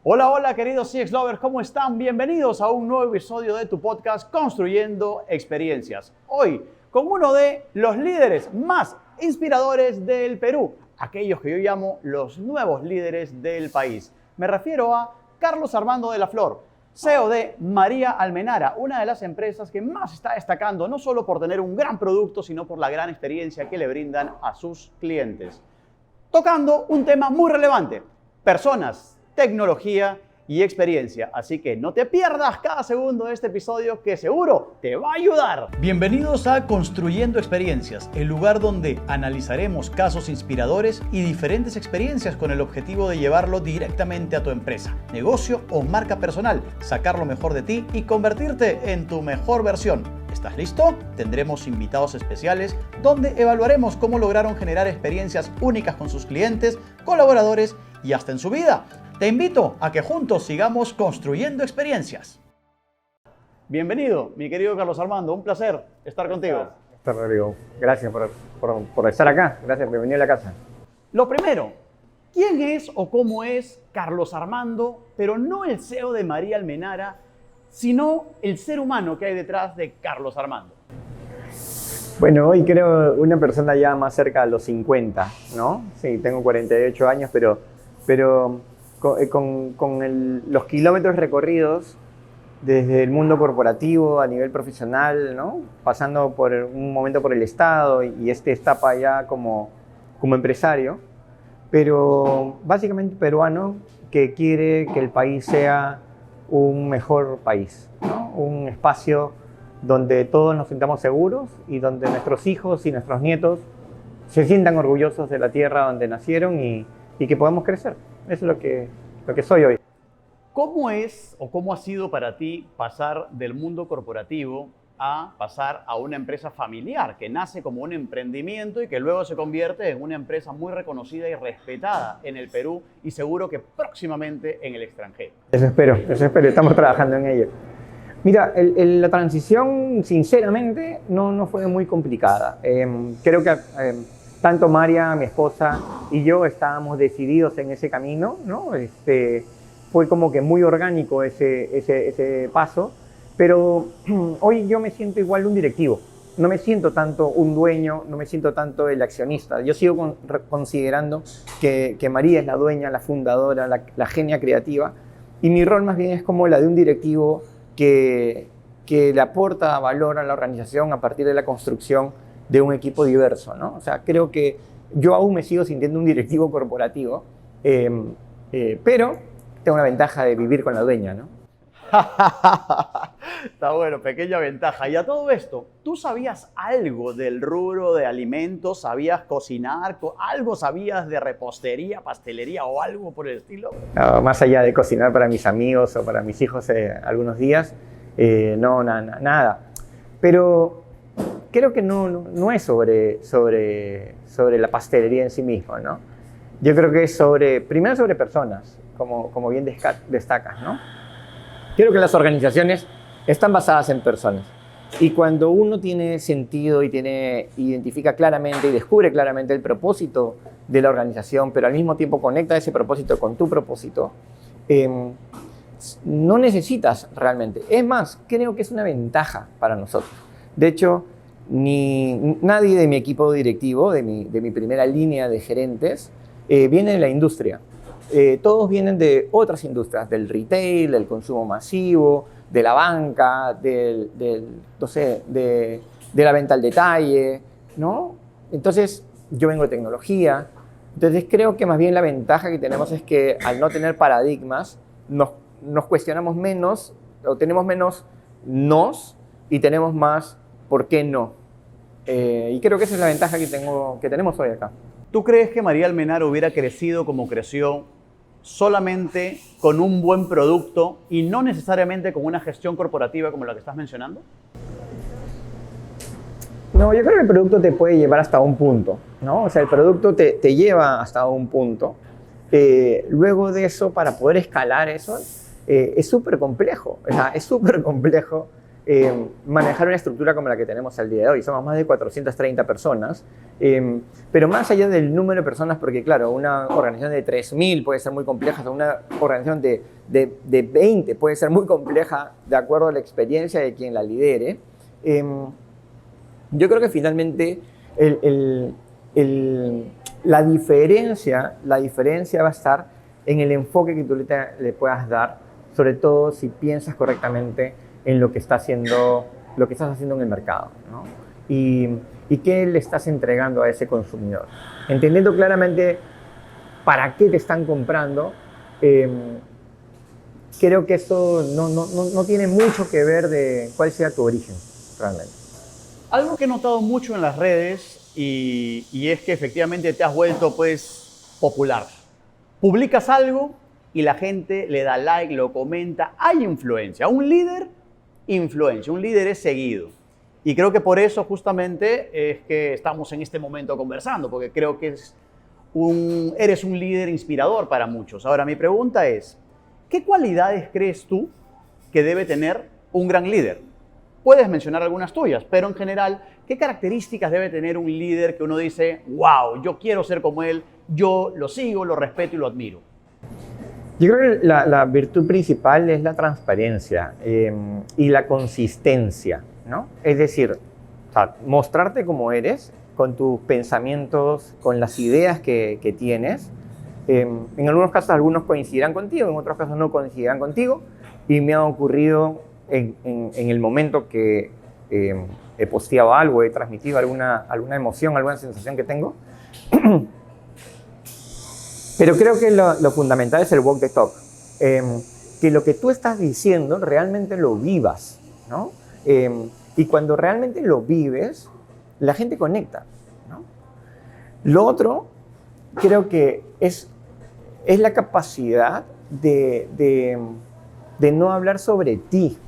Hola, hola queridos CX Lovers, ¿cómo están? Bienvenidos a un nuevo episodio de tu podcast Construyendo Experiencias. Hoy con uno de los líderes más inspiradores del Perú, aquellos que yo llamo los nuevos líderes del país. Me refiero a Carlos Armando de la Flor, CEO de María Almenara, una de las empresas que más está destacando, no solo por tener un gran producto, sino por la gran experiencia que le brindan a sus clientes. Tocando un tema muy relevante: personas, tecnología y experiencia. Así que no te pierdas cada segundo de este episodio, que seguro te va a ayudar. Bienvenidos a Construyendo Experiencias, el lugar donde analizaremos casos inspiradores y diferentes experiencias con el objetivo de llevarlo directamente a tu empresa, negocio o marca personal, sacar lo mejor de ti y convertirte en tu mejor versión. ¿Estás listo? Tendremos invitados especiales donde evaluaremos cómo lograron generar experiencias únicas con sus clientes, colaboradores y hasta en su vida. Te invito a que juntos sigamos construyendo experiencias. Bienvenido, mi querido Carlos Armando. Un placer estar contigo. Rodrigo, gracias por estar acá. Gracias, bienvenido a la casa. Lo primero, ¿quién es o cómo es Carlos Armando, pero no el CEO de María Almenara, sino el ser humano que hay detrás de Carlos Armando? Bueno, hoy creo una persona ya más cerca de los 50, ¿no? Sí, tengo 48 años, pero con los kilómetros recorridos desde el mundo corporativo a nivel profesional, ¿no? Pasando por un momento por el Estado y esta etapa ya como empresario, pero básicamente peruano que quiere que el país sea un mejor país, ¿no? Un espacio donde todos nos sintamos seguros y donde nuestros hijos y nuestros nietos se sientan orgullosos de la tierra donde nacieron y que podamos crecer. Eso es lo que soy hoy. ¿Cómo es o cómo ha sido para ti pasar del mundo corporativo a pasar a una empresa familiar que nace como un emprendimiento y que luego se convierte en una empresa muy reconocida y respetada en el Perú y seguro que próximamente en el extranjero? Eso espero. Estamos trabajando en ello. Mira, la transición, sinceramente, no fue muy complicada. Creo que tanto María, mi esposa, y yo estábamos decididos en ese camino, ¿no? Fue como que muy orgánico ese paso, pero hoy yo me siento igual un directivo. No me siento tanto un dueño, no me siento tanto el accionista. Yo sigo considerando que María es la dueña, la fundadora, la genia creativa, y mi rol más bien es como la de un directivo que le aporta valor a la organización a partir de la construcción de un equipo diverso, ¿no? O sea, creo que yo aún me sigo sintiendo un directivo corporativo, pero tengo una ventaja de vivir con la dueña, ¿no? Está bueno, pequeña ventaja. Y a todo esto, ¿tú sabías algo del rubro de alimentos? ¿Sabías cocinar? ¿Algo sabías de repostería, pastelería o algo por el estilo? Más allá de cocinar para mis amigos o para mis hijos algunos días, nada. Pero creo que no es sobre la pastelería en sí mismo, ¿no? Yo creo que es primero sobre personas, como bien destacas, ¿no? Creo que las organizaciones están basadas en personas. Y cuando uno tiene sentido y identifica claramente y descubre claramente el propósito de la organización, pero al mismo tiempo conecta ese propósito con tu propósito, no necesitas realmente. Es más, creo que es una ventaja para nosotros. De hecho, nadie de mi equipo directivo, de mi primera línea de gerentes, viene de la industria. Todos vienen de otras industrias, del retail, del consumo masivo, de la banca, de la venta al detalle, ¿no? Entonces, yo vengo de tecnología. Entonces, creo que más bien la ventaja que tenemos es que al no tener paradigmas, nos cuestionamos menos, o tenemos menos nos y tenemos más por qué no. Y creo que esa es la ventaja que tenemos hoy acá. ¿Tú crees que María Almenara hubiera crecido como creció solamente con un buen producto y no necesariamente con una gestión corporativa como la que estás mencionando? No, yo creo que el producto te puede llevar hasta un punto, ¿no? O sea, el producto te lleva hasta un punto. Luego de eso, para poder escalar eso, es súper complejo. O sea, es súper complejo manejar una estructura como la que tenemos al día de hoy. Somos más de 430 personas, pero más allá del número de personas, porque claro, una organización de 3.000 puede ser muy compleja, o una organización de 20 puede ser muy compleja de acuerdo a la experiencia de quien la lidere. Yo creo que finalmente la diferencia va a estar en el enfoque que tú le puedas dar, sobre todo si piensas correctamente en lo que estás haciendo en el mercado, ¿no? Y qué le estás entregando a ese consumidor. Entendiendo claramente para qué te están comprando, creo que eso no tiene mucho que ver de cuál sea tu origen, realmente. Algo que he notado mucho en las redes y es que efectivamente te has vuelto pues popular. Publicas algo y la gente le da like, lo comenta, hay influencia. Un líder es seguido. Y creo que por eso justamente es que estamos en este momento conversando, porque creo que eres un líder inspirador para muchos. Ahora, mi pregunta es, ¿qué cualidades crees tú que debe tener un gran líder? Puedes mencionar algunas tuyas, pero en general, ¿qué características debe tener un líder que uno dice, wow, yo quiero ser como él, yo lo sigo, lo respeto y lo admiro? Yo creo que la virtud principal es la transparencia y la consistencia, ¿no? Es decir, o sea, mostrarte como eres, con tus pensamientos, con las ideas que tienes. En algunos casos algunos coincidirán contigo, en otros casos no coincidirán contigo, y me ha ocurrido en el momento que he posteado algo, he transmitido alguna emoción, alguna sensación que tengo. Pero creo que lo fundamental es el walk the talk. Que lo que tú estás diciendo realmente lo vivas, ¿no? Y cuando realmente lo vives, la gente conecta, ¿no? Lo otro, creo que es la capacidad de no hablar sobre ti,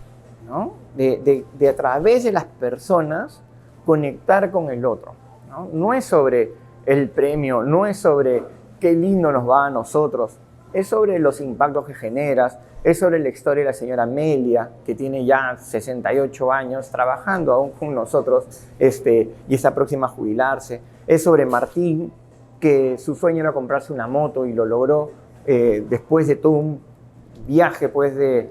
¿no? De a través de las personas conectar con el otro, ¿no? No es sobre el premio, no es sobre qué lindo nos va a nosotros, es sobre los impactos que generas, es sobre la historia de la señora Amelia, que tiene ya 68 años trabajando aún con nosotros y está próxima a jubilarse, es sobre Martín, que su sueño era comprarse una moto y lo logró después de todo un viaje pues, de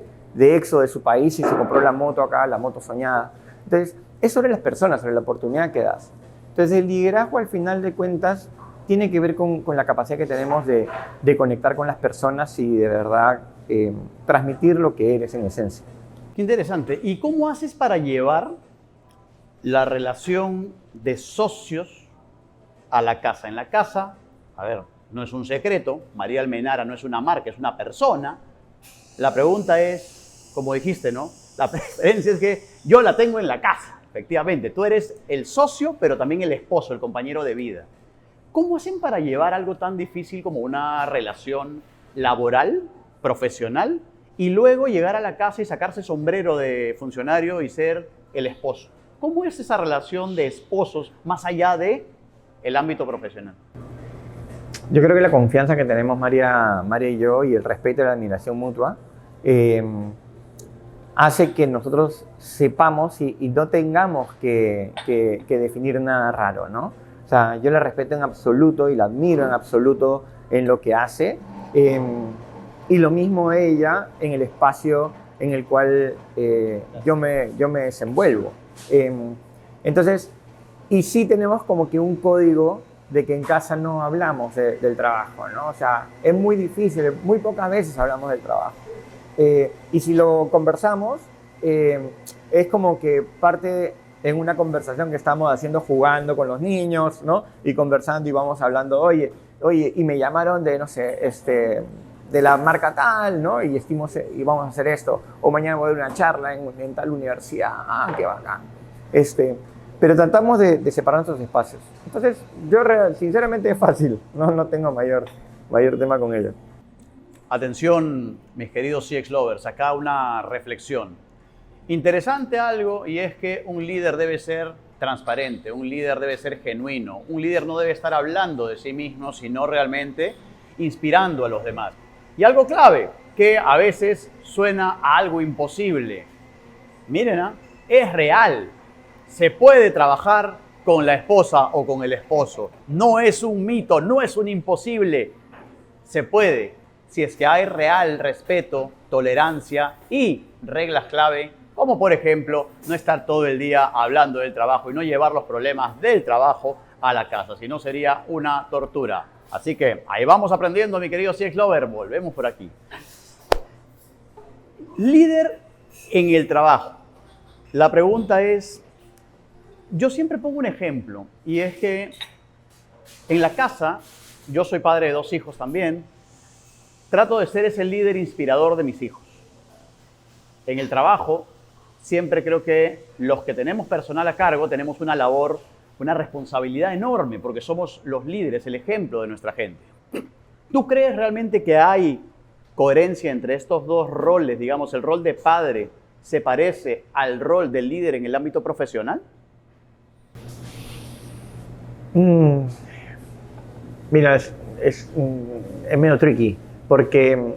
éxodo de su país y se compró la moto acá, la moto soñada. Entonces, es sobre las personas, sobre la oportunidad que das. Entonces, el liderazgo al final de cuentas tiene que ver con la capacidad que tenemos de conectar con las personas y de verdad transmitir lo que eres en esencia. Qué interesante. ¿Y cómo haces para llevar la relación de socios a la casa? En la casa, a ver, no es un secreto, María Almenara no es una marca, es una persona. La pregunta es, como dijiste, ¿no? La preferencia es que yo la tengo en la casa, efectivamente. Tú eres el socio, pero también el esposo, el compañero de vida. ¿Cómo hacen para llevar algo tan difícil como una relación laboral, profesional, y luego llegar a la casa y sacarse sombrero de funcionario y ser el esposo? ¿Cómo es esa relación de esposos más allá de el ámbito profesional? Yo creo que la confianza que tenemos María y yo y el respeto y la admiración mutua hace que nosotros sepamos y no tengamos que definir nada raro, ¿no? O sea, yo la respeto en absoluto y la admiro en absoluto en lo que hace. Y lo mismo ella en el espacio en el cual yo me desenvuelvo. Entonces, y sí tenemos como que un código de que en casa no hablamos del trabajo, ¿no? O sea, es muy difícil, muy pocas veces hablamos del trabajo. Y si lo conversamos, es como que parte en una conversación que estamos haciendo jugando con los niños, ¿no? Y conversando y vamos hablando, oye, y me llamaron de, no sé, de la marca tal, ¿no? Y vamos a hacer esto. O mañana voy a dar una charla en tal universidad. ¡Ah, qué bacán! Pero tratamos de separar nuestros espacios. Entonces, yo sinceramente es fácil. No tengo mayor tema con ello. Atención, mis queridos CX Lovers, acá una reflexión. Interesante algo, y es que un líder debe ser transparente, un líder debe ser genuino, un líder no debe estar hablando de sí mismo, sino realmente inspirando a los demás. Y algo clave, que a veces suena a algo imposible. Miren, es real. Se puede trabajar con la esposa o con el esposo. No es un mito, no es un imposible. Se puede, si es que hay real respeto, tolerancia y reglas clave, como por ejemplo, no estar todo el día hablando del trabajo y no llevar los problemas del trabajo a la casa, si no sería una tortura. Así que ahí vamos aprendiendo, mi querido CX Lover. Volvemos por aquí. Líder en el trabajo. La pregunta es, yo siempre pongo un ejemplo, y es que en la casa, yo soy padre de 2 hijos también, trato de ser ese líder inspirador de mis hijos. En el trabajo, siempre creo que los que tenemos personal a cargo tenemos una labor, una responsabilidad enorme, porque somos los líderes, el ejemplo de nuestra gente. ¿Tú crees realmente que hay coherencia entre estos 2 roles? Digamos, el rol de padre se parece al rol del líder en el ámbito profesional. Mira, es medio tricky, porque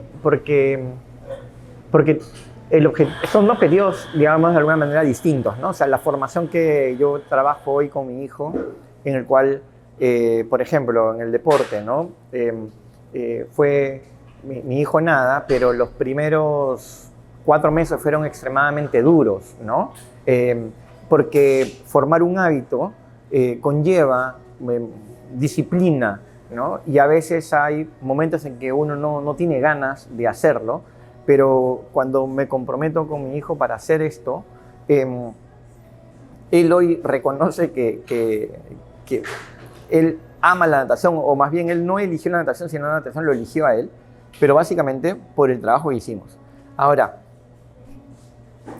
son objetivos, digamos, de alguna manera distintos, ¿no? O sea, la formación que yo trabajo hoy con mi hijo, en el cual, por ejemplo, en el deporte, ¿no? Fue mi hijo nada, pero los primeros 4 meses fueron extremadamente duros, ¿no? Porque formar un hábito conlleva disciplina, ¿no? Y a veces hay momentos en que uno no tiene ganas de hacerlo, pero cuando me comprometo con mi hijo para hacer esto, él hoy reconoce que él ama la natación, o más bien él no eligió la natación, sino la natación lo eligió a él, pero básicamente por el trabajo que hicimos. Ahora,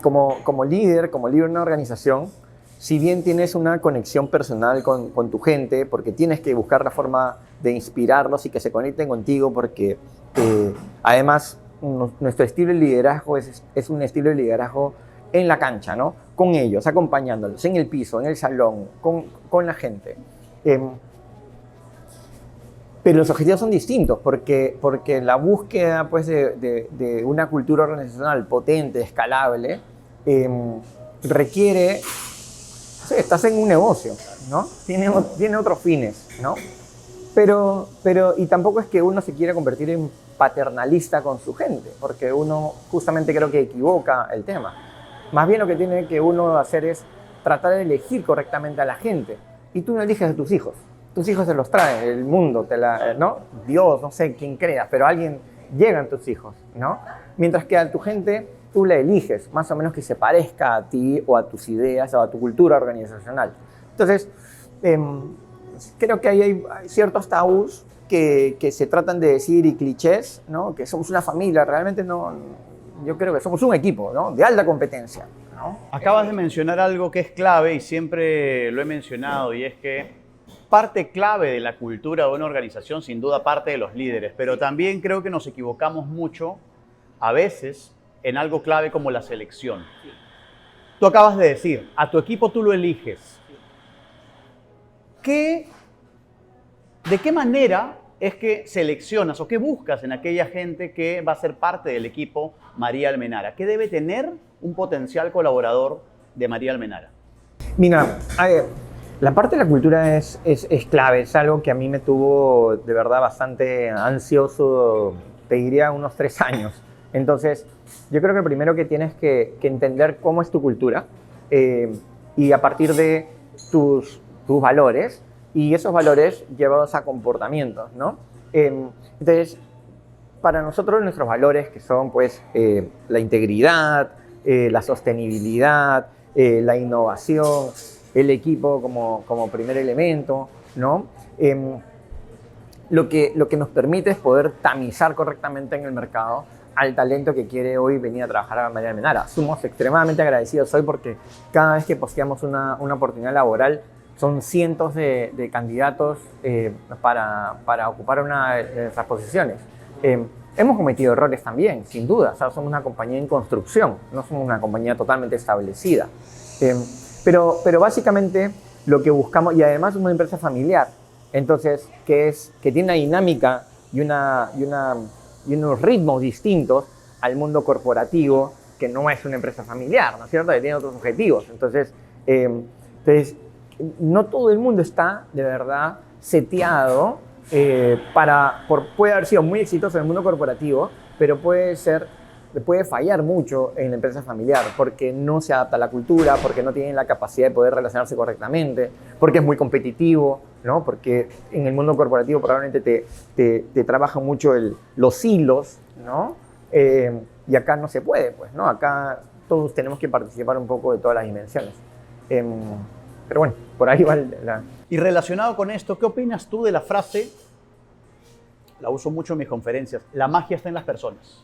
como líder de una organización, si bien tienes una conexión personal con tu gente, porque tienes que buscar la forma de inspirarlos y que se conecten contigo, porque además nuestro estilo de liderazgo es un estilo de liderazgo en la cancha, ¿no? Con ellos, acompañándolos, en el piso, en el salón, con la gente. Pero los objetivos son distintos, porque la búsqueda, pues, de una cultura organizacional potente, escalable, requiere... Sí, estás en un negocio, ¿no? Tiene otros fines, ¿no? Pero y tampoco es que uno se quiera convertir en paternalista con su gente, porque uno justamente creo que equivoca el tema. Más bien lo que tiene que uno hacer es tratar de elegir correctamente a la gente. Y tú no eliges a tus hijos se los trae, el mundo, ¿no? Dios, no sé quién creas, pero alguien llega a tus hijos, ¿no? Mientras que a tu gente tú la eliges, más o menos que se parezca a ti o a tus ideas o a tu cultura organizacional. Entonces, creo que ahí hay ciertos tabús que se tratan de decir y clichés, ¿no? Que somos una familia, realmente no, yo creo que somos un equipo, ¿no? De alta competencia, ¿no? Acabas de mencionar algo que es clave y siempre lo he mencionado, y es que parte clave de la cultura de una organización, sin duda, parte de los líderes, pero también creo que nos equivocamos mucho, a veces, en algo clave como la selección. Tú acabas de decir, a tu equipo tú lo eliges. ¿De qué manera es que seleccionas o qué buscas en aquella gente que va a ser parte del equipo María Almenara? ¿Qué debe tener un potencial colaborador de María Almenara? Mira, la parte de la cultura es clave, es algo que a mí me tuvo de verdad bastante ansioso, te diría unos 3 años. Entonces, yo creo que primero que tienes que entender cómo es tu cultura y a partir de tus valores, y esos valores llevados a comportamientos, ¿no? Entonces, para nosotros nuestros valores, que son pues la integridad, la sostenibilidad, la innovación, el equipo como primer elemento, ¿no? Lo que nos permite es poder tamizar correctamente en el mercado al talento que quiere hoy venir a trabajar a María Almenara. Somos extremadamente agradecidos hoy porque cada vez que posteamos una oportunidad laboral son cientos de candidatos para ocupar una de esas posiciones. Hemos cometido errores también, sin duda. O sea, somos una compañía en construcción, no somos una compañía totalmente establecida. Pero básicamente lo que buscamos, y además somos una empresa familiar, entonces que tiene una dinámica y unos ritmos distintos al mundo corporativo, que no es una empresa familiar, ¿no es cierto? Que tiene otros objetivos. Entonces, no todo el mundo está de verdad seteado puede haber sido muy exitoso en el mundo corporativo, pero puede fallar mucho en la empresa familiar porque no se adapta a la cultura, porque no tienen la capacidad de poder relacionarse correctamente, porque es muy competitivo, ¿no? Porque en el mundo corporativo probablemente te trabajan mucho los hilos, ¿no? Y acá no se puede, pues, ¿no? Acá todos tenemos que participar un poco de todas las dimensiones. Pero bueno, por ahí va la... Y relacionado con esto, ¿qué opinas tú de la frase, la uso mucho en mis conferencias, la magia está en las personas?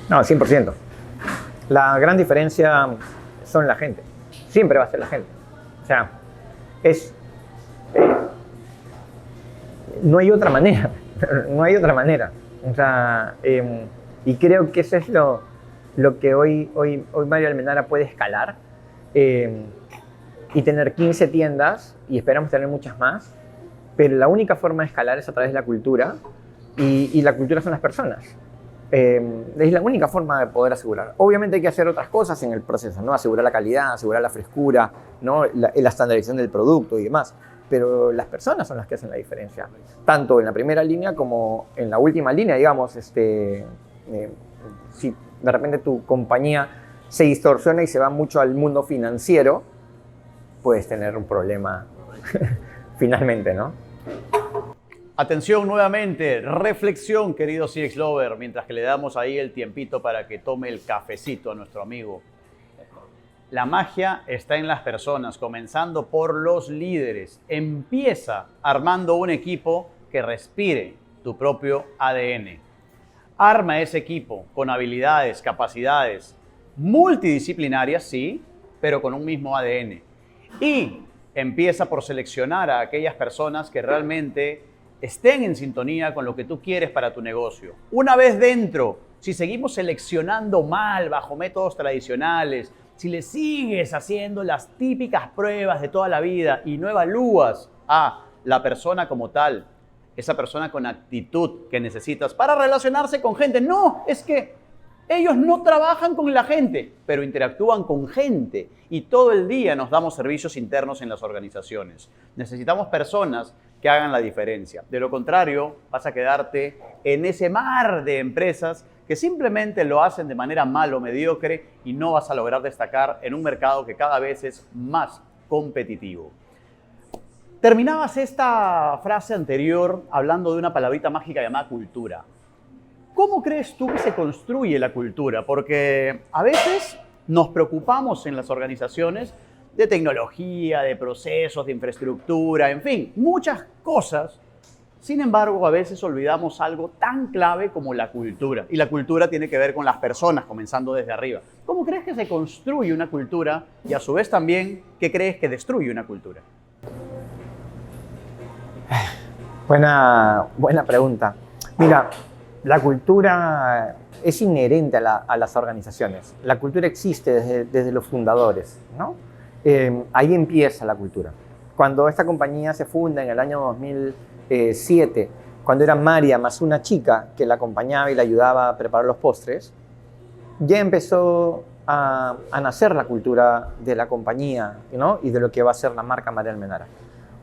No, 100%. La gran diferencia son la gente. Siempre va a ser la gente. O sea, no hay otra manera. No hay otra manera. O sea, y creo que eso es lo que hoy Mario Almenara puede escalar y tener 15 tiendas y esperamos tener muchas más. Pero la única forma de escalar es a través de la cultura y la cultura son las personas. Es la única forma de poder asegurar. Obviamente hay que hacer otras cosas en el proceso, ¿no? Asegurar la calidad, asegurar la frescura, ¿no? La estandarización del producto y demás. Pero las personas son las que hacen la diferencia, tanto en la primera línea como en la última línea, digamos. Si de repente tu compañía se distorsiona y se va mucho al mundo financiero, puedes tener un problema finalmente, ¿no? Atención nuevamente, reflexión, querido CX Lover, mientras que le damos ahí el tiempito para que tome el cafecito a nuestro amigo. La magia está en las personas, comenzando por los líderes. Empieza armando un equipo que respire tu propio ADN. Arma ese equipo con habilidades, capacidades multidisciplinarias, sí, pero con un mismo ADN. Y empieza por seleccionar a aquellas personas que realmente estén en sintonía con lo que tú quieres para tu negocio. Una vez dentro, si seguimos seleccionando mal bajo métodos tradicionales, si le sigues haciendo las típicas pruebas de toda la vida y no evalúas a la persona como tal, esa persona con actitud que necesitas para relacionarse con gente, no, es que ellos no trabajan con la gente, pero interactúan con gente y todo el día nos damos servicios internos en las organizaciones. Necesitamos personas que hagan la diferencia. De lo contrario, vas a quedarte en ese mar de empresas que simplemente lo hacen de manera mal o mediocre y no vas a lograr destacar en un mercado que cada vez es más competitivo. Terminabas esta frase anterior hablando de una palabrita mágica llamada cultura. ¿Cómo crees tú que se construye la cultura? Porque a veces nos preocupamos en las organizaciones de tecnología, de procesos, de infraestructura, en fin, muchas cosas. Sin embargo, a veces olvidamos algo tan clave como la cultura. Y la cultura tiene que ver con las personas, comenzando desde arriba. ¿Cómo crees que se construye una cultura? Y a su vez también, ¿qué crees que destruye una cultura? Buena pregunta. Mira, la cultura es inherente a las organizaciones. La cultura existe desde los fundadores, ¿no? Ahí empieza la cultura. Cuando esta compañía se funda en el año 2007, cuando era María más una chica que la acompañaba y la ayudaba a preparar los postres, ya empezó a nacer la cultura de la compañía, ¿no? Y de lo que va a ser la marca María Almenara.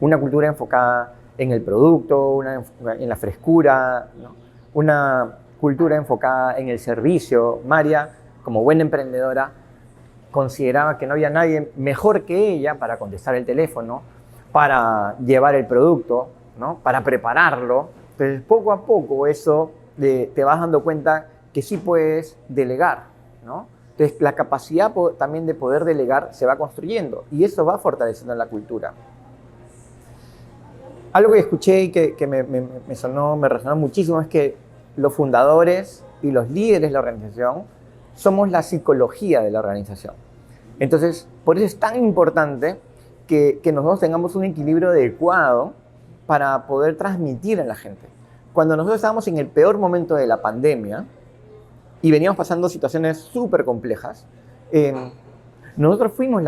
Una cultura enfocada en el producto, en la frescura, ¿no? Una cultura enfocada en el servicio. María, como buena emprendedora, consideraba que no había nadie mejor que ella para contestar el teléfono, para llevar el producto, ¿no? Para prepararlo. Entonces, poco a poco eso te vas dando cuenta que sí puedes delegar, ¿no? Entonces, la capacidad también de poder delegar se va construyendo y eso va fortaleciendo la cultura. Algo que escuché y que me resonó muchísimo es que los fundadores y los líderes de la organización somos la psicología de la organización. Entonces, por eso es tan importante que nosotros tengamos un equilibrio adecuado para poder transmitir a la gente. Cuando nosotros estábamos en el peor momento de la pandemia y veníamos pasando situaciones súper complejas, nosotros fuimos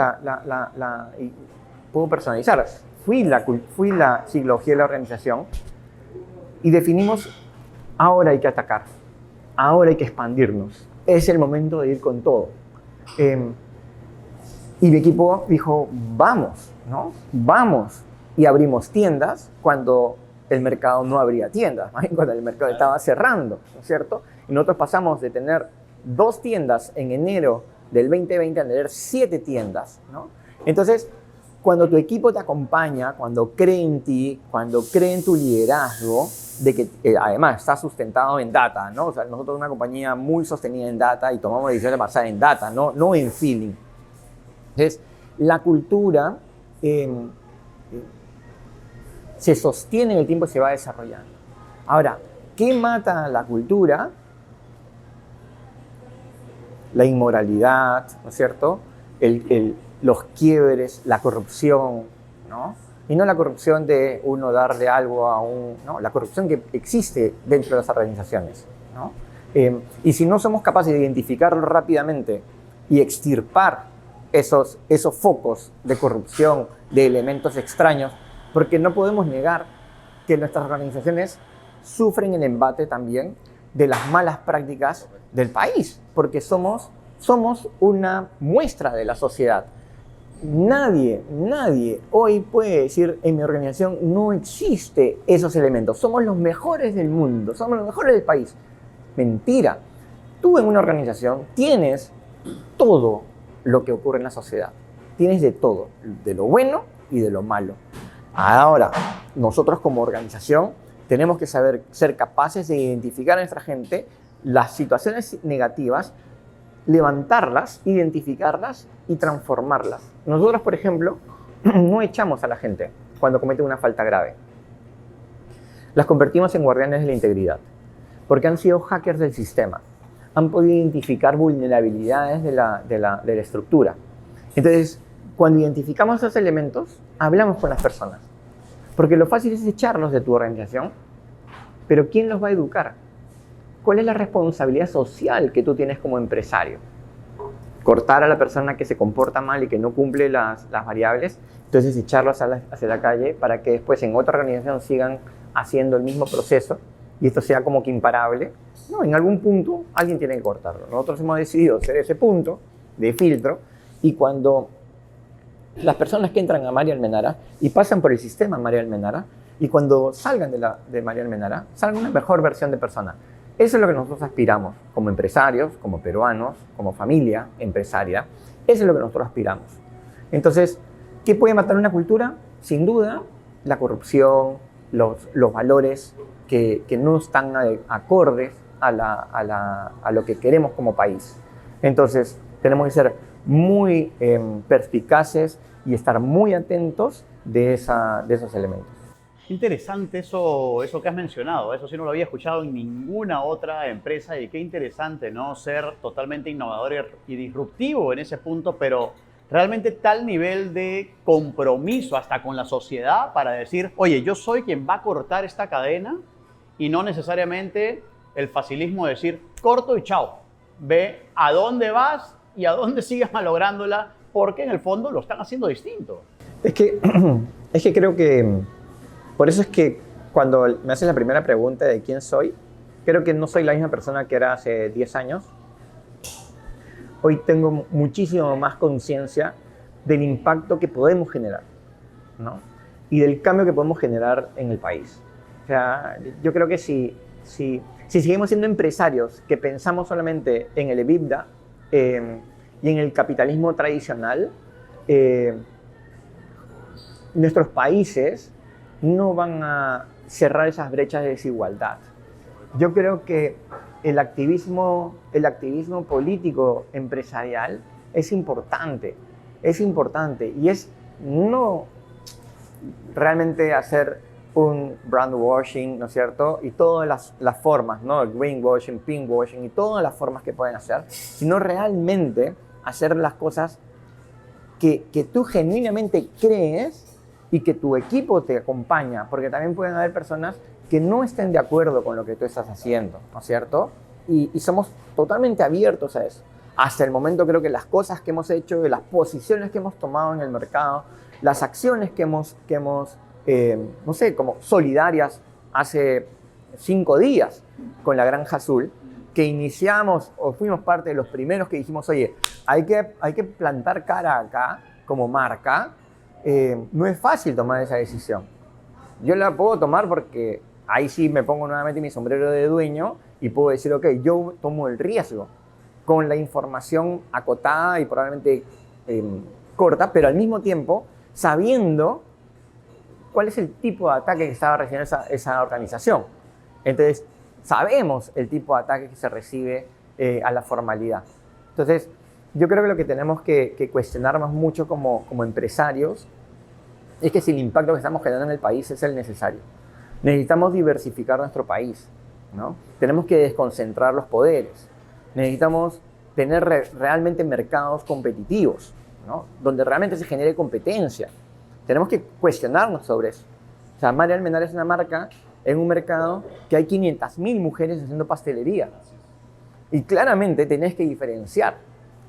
y puedo personalizar, fui la psicología de la organización y definimos, ahora hay que atacar, ahora hay que expandirnos, es el momento de ir con todo. Eh, y mi equipo dijo, vamos, ¿no? Vamos. Y abrimos tiendas cuando el mercado no abría tiendas, ¿no? Cuando el mercado estaba cerrando, ¿no es cierto? Y nosotros pasamos de tener 2 tiendas en enero del 2020 a tener 7 tiendas, ¿no? Entonces, cuando tu equipo te acompaña, cuando cree en ti, cuando cree en tu liderazgo, de que además está sustentado en data, ¿no? O sea, nosotros somos una compañía muy sostenida en data y tomamos decisiones basadas en data, no en feeling. Entonces, la cultura se sostiene en el tiempo y se va desarrollando. Ahora, ¿qué mata la cultura? La inmoralidad, ¿no es cierto? Los quiebres, la corrupción, ¿no? Y no la corrupción de uno darle algo a un... ¿no? La corrupción que existe dentro de las organizaciones, ¿no? Y si no somos capaces de identificarlo rápidamente y extirpar esos focos de corrupción, de elementos extraños, porque no podemos negar que nuestras organizaciones sufren el embate también de las malas prácticas del país, porque somos una muestra de la sociedad. Nadie hoy puede decir, en mi organización no existe esos elementos, somos los mejores del mundo, somos los mejores del país. Mentira. Tú en una organización tienes todo lo que ocurre en la sociedad. Tienes de todo, de lo bueno y de lo malo. Ahora, nosotros como organización tenemos que saber ser capaces de identificar a nuestra gente las situaciones negativas, levantarlas, identificarlas y transformarlas. Nosotros, por ejemplo, no echamos a la gente cuando comete una falta grave. Las convertimos en guardianes de la integridad, porque han sido hackers del sistema. Han podido identificar vulnerabilidades de la estructura. Entonces, cuando identificamos esos elementos, hablamos con las personas. Porque lo fácil es echarlos de tu organización, pero ¿quién los va a educar? ¿Cuál es la responsabilidad social que tú tienes como empresario? Cortar a la persona que se comporta mal y que no cumple las variables, entonces echarlos hacia la calle para que después en otra organización sigan haciendo el mismo proceso y esto sea como que imparable. No, en algún punto alguien tiene que cortarlo. Nosotros hemos decidido ser ese punto de filtro y cuando las personas que entran a María Almenara y pasan por el sistema María Almenara y cuando salgan de María Almenara, salgan una mejor versión de persona. Eso es lo que nosotros aspiramos como empresarios, como peruanos, como familia empresaria. Eso es lo que nosotros aspiramos. Entonces, ¿qué puede matar una cultura? Sin duda, la corrupción, los valores que no están acordes a lo que queremos como país. Entonces, tenemos que ser muy perspicaces y estar muy atentos de esos elementos. Interesante eso que has mencionado, eso sí no lo había escuchado en ninguna otra empresa y qué interesante, ¿no? Ser totalmente innovador y disruptivo en ese punto, pero realmente tal nivel de compromiso hasta con la sociedad para decir, oye, yo soy quien va a cortar esta cadena y no necesariamente el facilismo de decir, corto y chao, ve a dónde vas y a dónde sigues malográndola, porque en el fondo lo están haciendo distinto. Es que creo que... Por eso es que cuando me haces la primera pregunta de quién soy, creo que no soy la misma persona que era hace 10 años. Hoy tengo muchísimo más conciencia del impacto que podemos generar, ¿no? Y del cambio que podemos generar en el país. O sea, yo creo que si seguimos siendo empresarios que pensamos solamente en el EBITDA y en el capitalismo tradicional, nuestros países no van a cerrar esas brechas de desigualdad. Yo creo que el activismo político empresarial es importante y es no realmente hacer un brand washing, ¿no es cierto? Y todas las formas, ¿no? El greenwashing, pinkwashing y todas las formas que pueden hacer, sino realmente hacer las cosas que tú genuinamente crees y que tu equipo te acompaña, porque también pueden haber personas que no estén de acuerdo con lo que tú estás haciendo, ¿no es cierto? Y somos totalmente abiertos a eso. Hasta el momento creo que las cosas que hemos hecho, las posiciones que hemos tomado en el mercado, las acciones que hemos no sé, como solidarias hace 5 días con la Granja Azul, que iniciamos o fuimos parte de los primeros que dijimos, oye, hay que plantar cara acá como marca, no es fácil tomar esa decisión. Yo la puedo tomar porque ahí sí me pongo nuevamente mi sombrero de dueño y puedo decir, ok, yo tomo el riesgo con la información acotada y probablemente corta, pero al mismo tiempo sabiendo cuál es el tipo de ataque que estaba recibiendo esa organización. Entonces, sabemos el tipo de ataque que se recibe a la formalidad. Entonces, yo creo que lo que tenemos que cuestionarnos mucho como empresarios es que si el impacto que estamos generando en el país es el necesario. Necesitamos diversificar nuestro país, ¿no? Tenemos que desconcentrar los poderes. Necesitamos tener realmente mercados competitivos, ¿no? Donde realmente se genere competencia. Tenemos que cuestionarnos sobre eso. O sea, María Almenara es una marca en un mercado que hay 500.000 mujeres haciendo pastelería. Y claramente tenés que diferenciar.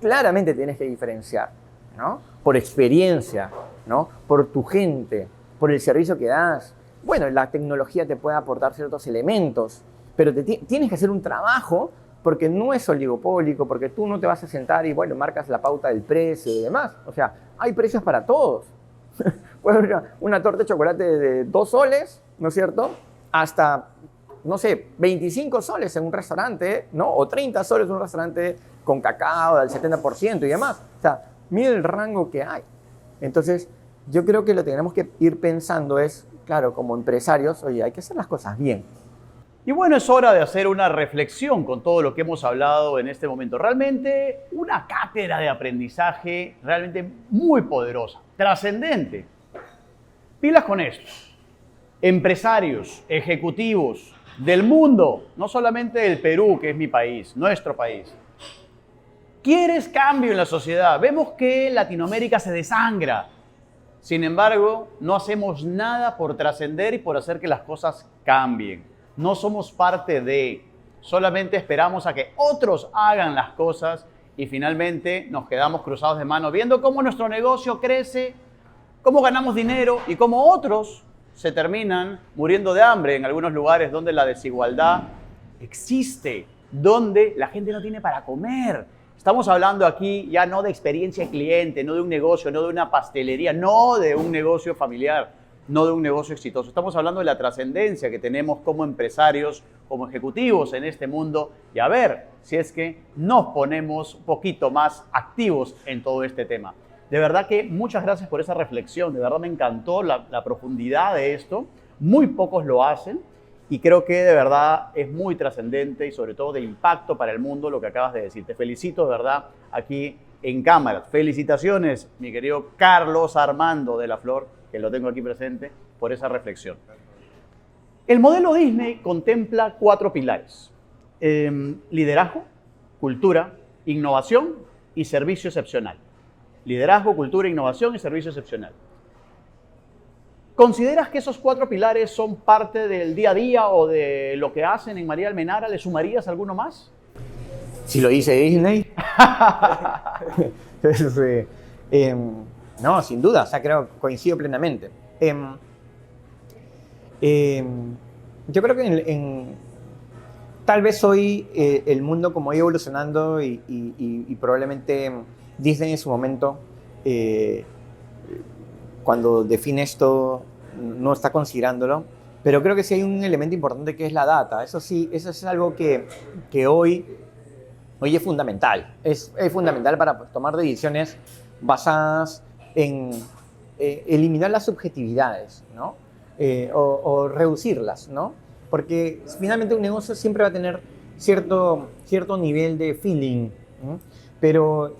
Claramente tienes que diferenciar, ¿no? Por experiencia, ¿no? Por tu gente, por el servicio que das. Bueno, la tecnología te puede aportar ciertos elementos, pero tienes que hacer un trabajo porque no es oligopólico, porque tú no te vas a sentar y, bueno, marcas la pauta del precio y demás. O sea, hay precios para todos. Puede haber una torta de chocolate de 2 soles, ¿no es cierto? Hasta, no sé, 25 soles en un restaurante, ¿no? O 30 soles en un restaurante con cacao del 70% y demás. O sea, mira el rango que hay. Entonces, yo creo que lo que tenemos que ir pensando es, claro, como empresarios, oye, hay que hacer las cosas bien. Y bueno, es hora de hacer una reflexión con todo lo que hemos hablado en este momento. Realmente una cátedra de aprendizaje realmente muy poderosa, trascendente. Pilas con esto. Empresarios, ejecutivos del mundo, no solamente del Perú, que es mi país, nuestro país. ¿Quieres cambio en la sociedad? Vemos que Latinoamérica se desangra. Sin embargo, no hacemos nada por trascender y por hacer que las cosas cambien. No somos parte de, solamente esperamos a que otros hagan las cosas y finalmente nos quedamos cruzados de manos viendo cómo nuestro negocio crece, cómo ganamos dinero y cómo otros se terminan muriendo de hambre en algunos lugares donde la desigualdad existe, donde la gente no tiene para comer. Estamos hablando aquí ya no de experiencia de cliente, no de un negocio, no de una pastelería, no de un negocio familiar, no de un negocio exitoso. Estamos hablando de la trascendencia que tenemos como empresarios, como ejecutivos en este mundo y a ver si es que nos ponemos un poquito más activos en todo este tema. De verdad que muchas gracias por esa reflexión, de verdad me encantó la profundidad de esto. Muy pocos lo hacen y creo que de verdad es muy trascendente y sobre todo de impacto para el mundo lo que acabas de decir. Te felicito de verdad aquí en cámara. Felicitaciones, mi querido Carlos Armando de la Flor, que lo tengo aquí presente, por esa reflexión. El modelo Disney contempla 4 pilares. Liderazgo, cultura, innovación y servicio excepcional. Liderazgo, cultura, innovación y servicio excepcional. ¿Consideras que esos 4 pilares son parte del día a día o de lo que hacen en María Almenara? ¿Le sumarías alguno más? Si lo dice Disney. No, sin duda, o sea, coincido plenamente. Yo creo que tal vez hoy el mundo como ha ido evolucionando y probablemente Disney en su momento, cuando define esto, no está considerándolo, pero creo que sí hay un elemento importante que es la data. Eso sí, eso es algo que hoy es fundamental. Es fundamental para tomar decisiones basadas en eliminar las subjetividades, ¿no? O reducirlas, ¿no? Porque finalmente un negocio siempre va a tener cierto nivel de feeling, ¿no? Pero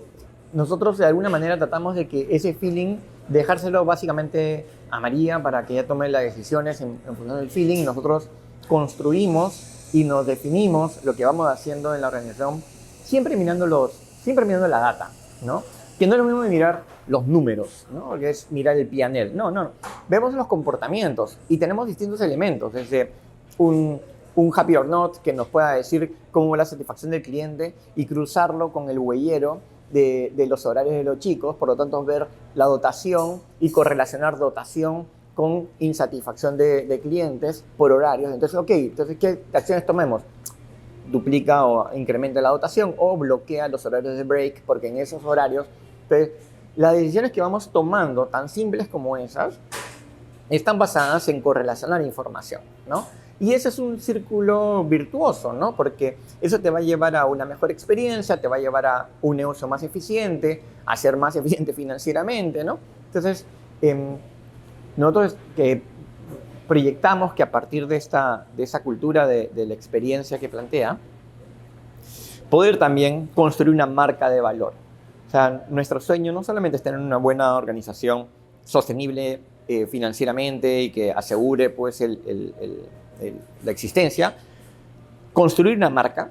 nosotros de alguna manera tratamos de que ese feeling dejárselo básicamente a María para que ella tome las decisiones en función del feeling. Nosotros construimos y nos definimos lo que vamos haciendo en la organización siempre mirando la data, ¿no? Que no es lo mismo de mirar los números, ¿no? Porque es mirar el P&L. No. Vemos los comportamientos y tenemos distintos elementos, desde un happy or not que nos pueda decir cómo va la satisfacción del cliente y cruzarlo con el huellero de los horarios de los chicos, por lo tanto ver la dotación y correlacionar dotación con insatisfacción de clientes por horarios. Entonces, ¿qué acciones tomemos? duplica o incrementa la dotación o bloquea los horarios de break, porque en esos horarios, pues, las decisiones que vamos tomando, tan simples como esas, están basadas en correlacionar información, ¿no? Y ese es un círculo virtuoso, ¿no? Porque eso te va a llevar a una mejor experiencia, te va a llevar a un negocio más eficiente, a ser más eficiente financieramente, ¿no? Entonces, nosotros que proyectamos que a partir de esa cultura de la experiencia que plantea, poder también construir una marca de valor. O sea, nuestro sueño no solamente es tener una buena organización sostenible financieramente y que asegure pues, la existencia, construir una marca.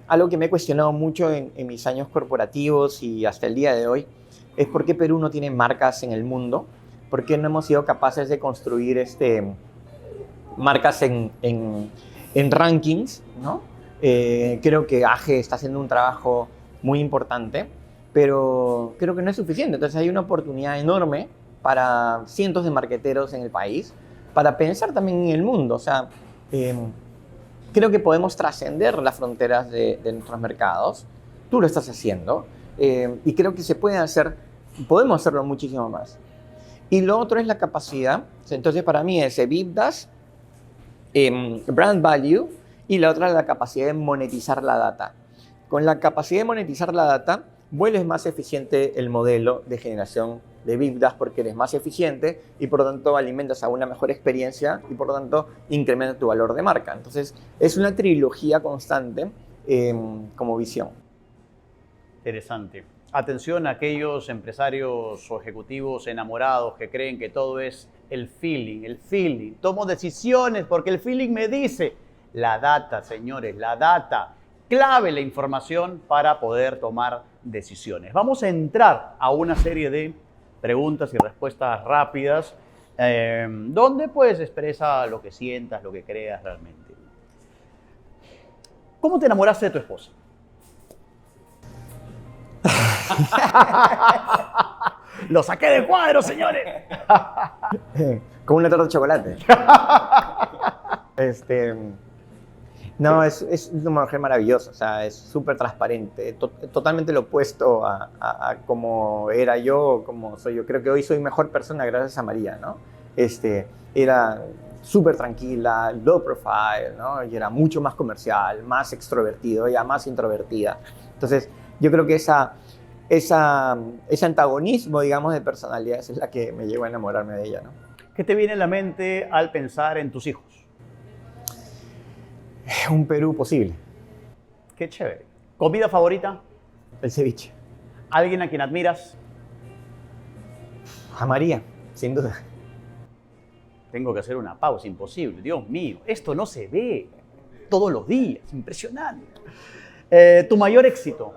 Algo que me he cuestionado mucho en mis años corporativos y hasta el día de hoy es por qué Perú no tiene marcas en el mundo, por qué no hemos sido capaces de construir marcas en rankings, ¿no? Creo que AGE está haciendo un trabajo muy importante, pero creo que no es suficiente. Entonces hay una oportunidad enorme para cientos de marqueteros en el país, para pensar también en el mundo. O sea, creo que podemos trascender las fronteras de nuestros mercados. Tú lo estás haciendo y creo que se puede hacer, podemos hacerlo muchísimo más. Y lo otro es la capacidad. Entonces para mí es EBITDAs, brand value, y la otra es la capacidad de monetizar la data. Con la capacidad de monetizar la data, vuelves más eficiente el modelo de generación de EBITDAs porque eres más eficiente y por lo tanto alimentas a una mejor experiencia y por lo tanto incrementa tu valor de marca. Entonces es una trilogía constante como visión. Interesante. Atención a aquellos empresarios o ejecutivos enamorados que creen que todo es el feeling. Tomo decisiones porque el feeling me dice. La data, señores, la data. Clave la información para poder tomar decisiones. Vamos a entrar a una serie de preguntas y respuestas rápidas donde pues expresa lo que sientas, lo que creas realmente. ¿Cómo te enamoraste de tu esposa? Lo saqué de cuadro, señores. Con una torta de chocolate. No, es una mujer maravillosa, o sea, es súper transparente, totalmente lo opuesto a como era yo, como soy yo. Creo que hoy soy mejor persona gracias a María, ¿no? Era súper tranquila, low profile, ¿no? Y era mucho más comercial, más extrovertido, ella más introvertida. Entonces, yo creo que ese antagonismo, digamos, de personalidades es la que me llevó a enamorarme de ella, ¿no? ¿Qué te viene a la mente al pensar en tus hijos? Un Perú posible. Qué chévere. ¿Comida favorita? El ceviche. ¿Alguien a quien admiras? A María, sin duda. Tengo que hacer una pausa, imposible. Dios mío, esto no se ve todos los días, impresionante. ¿Tu mayor éxito?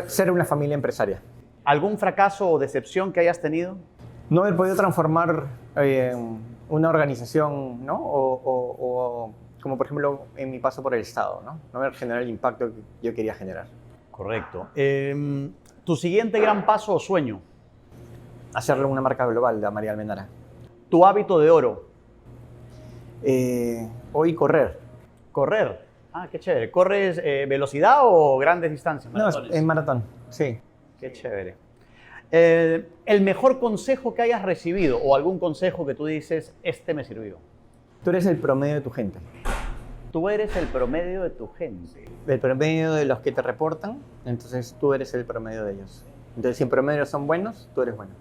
Ser una familia empresaria. ¿Algún fracaso o decepción que hayas tenido? No haber podido transformar una organización, ¿no? O como por ejemplo en mi paso por el Estado, ¿no? No haber generado el impacto que yo quería generar. Correcto. ¿Tu siguiente gran paso o sueño? Hacerle una marca global de María Almenara. ¿Tu hábito de oro? Hoy correr. Correr. Ah, qué chévere. ¿Corres velocidad o grandes distancias? No, es maratón, sí. Qué chévere. ¿El mejor consejo que hayas recibido o algún consejo que tú dices, este me sirvió? Tú eres el promedio de tu gente. Tú eres el promedio de tu gente. El promedio de los que te reportan, entonces tú eres el promedio de ellos. Entonces si en promedio son buenos, tú eres bueno.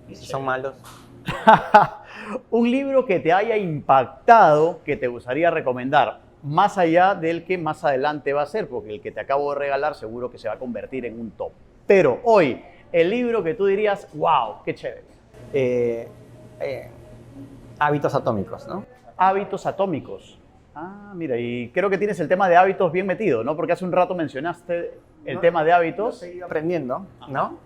Y si son malos... Un libro que te haya impactado, que te gustaría recomendar, más allá del que más adelante va a ser, porque el que te acabo de regalar seguro que se va a convertir en un top. Pero hoy, el libro que tú dirías, wow, qué chévere. Hábitos atómicos, ¿no? Hábitos atómicos. Ah, mira, y creo que tienes el tema de hábitos bien metido, ¿no? Porque hace un rato mencionaste el tema de hábitos. He ido aprendiendo, ¿no?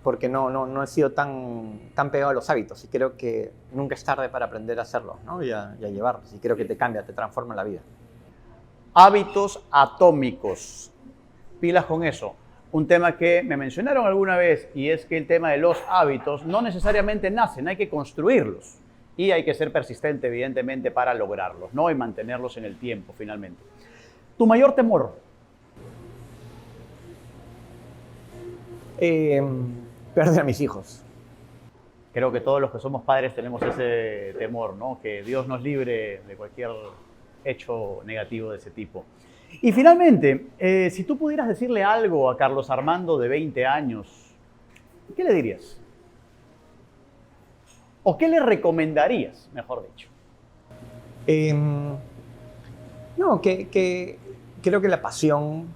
Porque no he sido tan pegado a los hábitos y creo que nunca es tarde para aprender a hacerlo, ¿no? y a llevarlos. Y creo que te cambia, te transforma la vida. Hábitos atómicos. Pilas con eso. Un tema que me mencionaron alguna vez y es que el tema de los hábitos no necesariamente nacen, hay que construirlos. Y hay que ser persistente, evidentemente, para lograrlos, ¿no? Y mantenerlos en el tiempo, finalmente. ¿Tu mayor temor? Perder a mis hijos. Creo que todos los que somos padres tenemos ese temor, ¿no? Que Dios nos libre de cualquier hecho negativo de ese tipo. Y finalmente, si tú pudieras decirle algo a Carlos Armando de 20 años, ¿qué le dirías? ¿O qué le recomendarías, mejor dicho? No, que creo que la pasión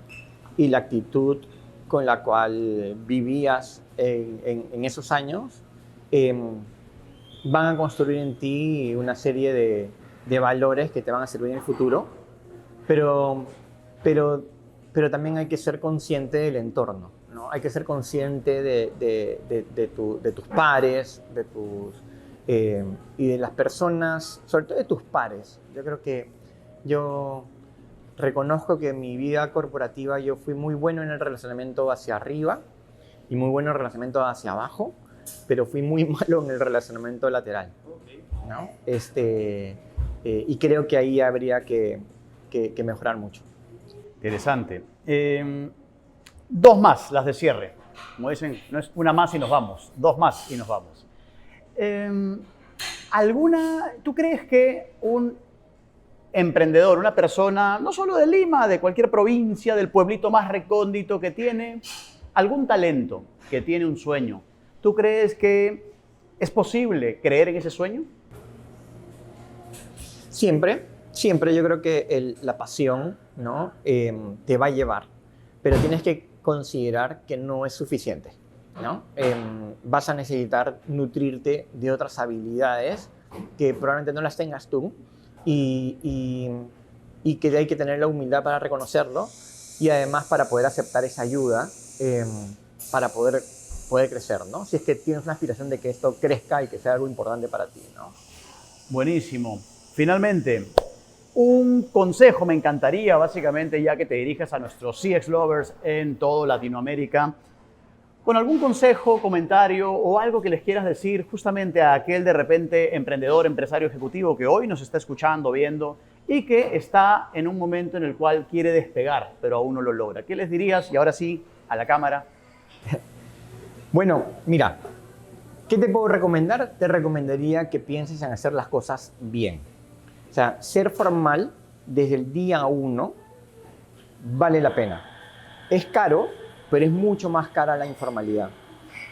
y la actitud con la cual vivías en esos años van a construir en ti una serie de valores que te van a servir en el futuro, pero también hay que ser consciente del entorno, ¿no? Hay que ser consciente de tus pares, y de las personas, sobre todo de tus pares. Yo creo que yo reconozco que en mi vida corporativa yo fui muy bueno en el relacionamiento hacia arriba y muy bueno en el relacionamiento hacia abajo, pero fui muy malo en el relacionamiento lateral, ¿no? Y creo que ahí habría que mejorar mucho. Interesante. Dos más, las de cierre. Como dicen, no es una más y nos vamos, dos más y nos vamos. ¿Tú crees que un emprendedor, una persona, no solo de Lima, de cualquier provincia, del pueblito más recóndito que tiene algún talento, que tiene un sueño, tú crees que es posible creer en ese sueño? Siempre yo creo que la pasión, ¿no? Te va a llevar, pero tienes que considerar que no es suficiente, ¿no? Vas a necesitar nutrirte de otras habilidades que probablemente no las tengas tú y que hay que tener la humildad para reconocerlo y además para poder aceptar esa ayuda para poder crecer, ¿no? Si es que tienes una aspiración de que esto crezca y que sea algo importante para ti, ¿no? Buenísimo. Finalmente, un consejo me encantaría, básicamente, ya que te dirijas a nuestros CX Lovers en toda Latinoamérica, con algún consejo, comentario o algo que les quieras decir justamente a aquel de repente emprendedor, empresario ejecutivo que hoy nos está escuchando, viendo y que está en un momento en el cual quiere despegar, pero aún no lo logra. ¿Qué les dirías? Y ahora sí, a la cámara. Bueno, mira, ¿qué te puedo recomendar? Te recomendaría que pienses en hacer las cosas bien. O sea, ser formal desde el día 1 vale la pena. Es caro, pero es mucho más cara la informalidad.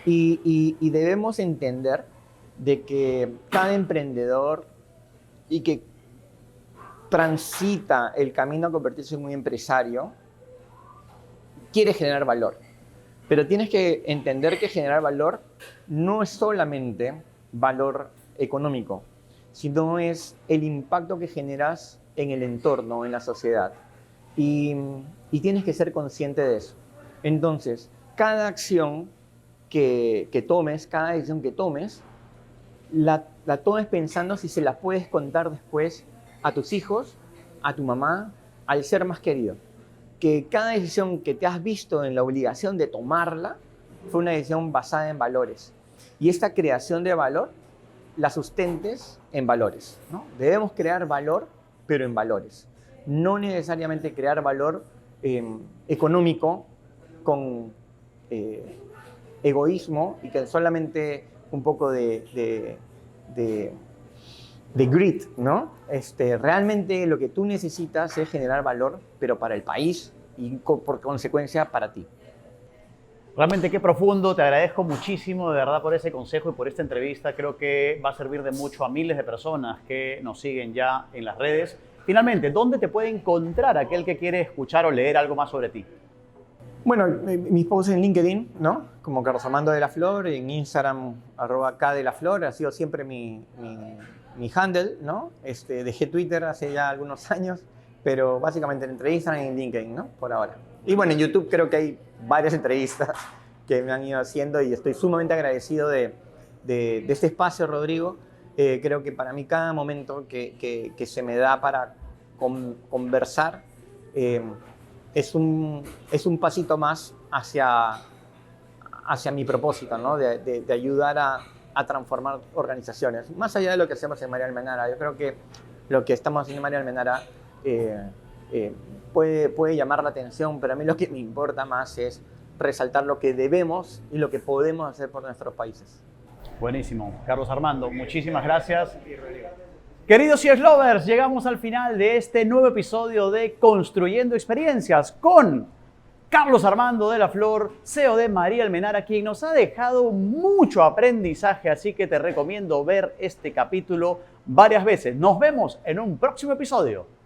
Y debemos entender de que cada emprendedor y que transita el camino a convertirse en un empresario quiere generar valor. Pero tienes que entender que generar valor no es solamente valor económico, sino es el impacto que generas en el entorno, en la sociedad. Y tienes que ser consciente de eso. Entonces, cada acción que tomes, cada decisión que tomes, la tomes pensando si se la puedes contar después a tus hijos, a tu mamá, al ser más querido. Que cada decisión que te has visto en la obligación de tomarla fue una decisión basada en valores. Y esta creación de valor la sustentes en valores, ¿no? Debemos crear valor, pero en valores. No necesariamente crear valor económico con egoísmo y que solamente un poco de greed, ¿no? Realmente lo que tú necesitas es generar valor, pero para el país y por consecuencia para ti. Realmente qué profundo, te agradezco muchísimo de verdad por ese consejo y por esta entrevista. Creo que va a servir de mucho a miles de personas que nos siguen ya en las redes. Finalmente, ¿dónde te puede encontrar aquel que quiere escuchar o leer algo más sobre ti? Bueno, mis posts en LinkedIn, ¿no? Como Carlos Armando de la Flor, en Instagram, @kdelaflor, ha sido siempre mi handle, ¿no? Dejé Twitter hace ya algunos años, pero básicamente entre Instagram y LinkedIn, ¿no? Por ahora. Y bueno, en YouTube creo que hay varias entrevistas que me han ido haciendo y estoy sumamente agradecido de este espacio, Rodrigo. Creo que para mí cada momento que se me da para conversar es un pasito más hacia mi propósito, ¿no? De ayudar a a transformar organizaciones. Más allá de lo que hacemos en María Almenara, yo creo que lo que estamos haciendo en María Almenara puede llamar la atención, pero a mí lo que me importa más es resaltar lo que debemos y lo que podemos hacer por nuestros países. Buenísimo. Carlos Armando, muchísimas gracias. Queridos CS Lovers, llegamos al final de este nuevo episodio de Construyendo Experiencias con Carlos Armando de la Flor, CEO de María Almenara, quien nos ha dejado mucho aprendizaje, así que te recomiendo ver este capítulo varias veces. Nos vemos en un próximo episodio.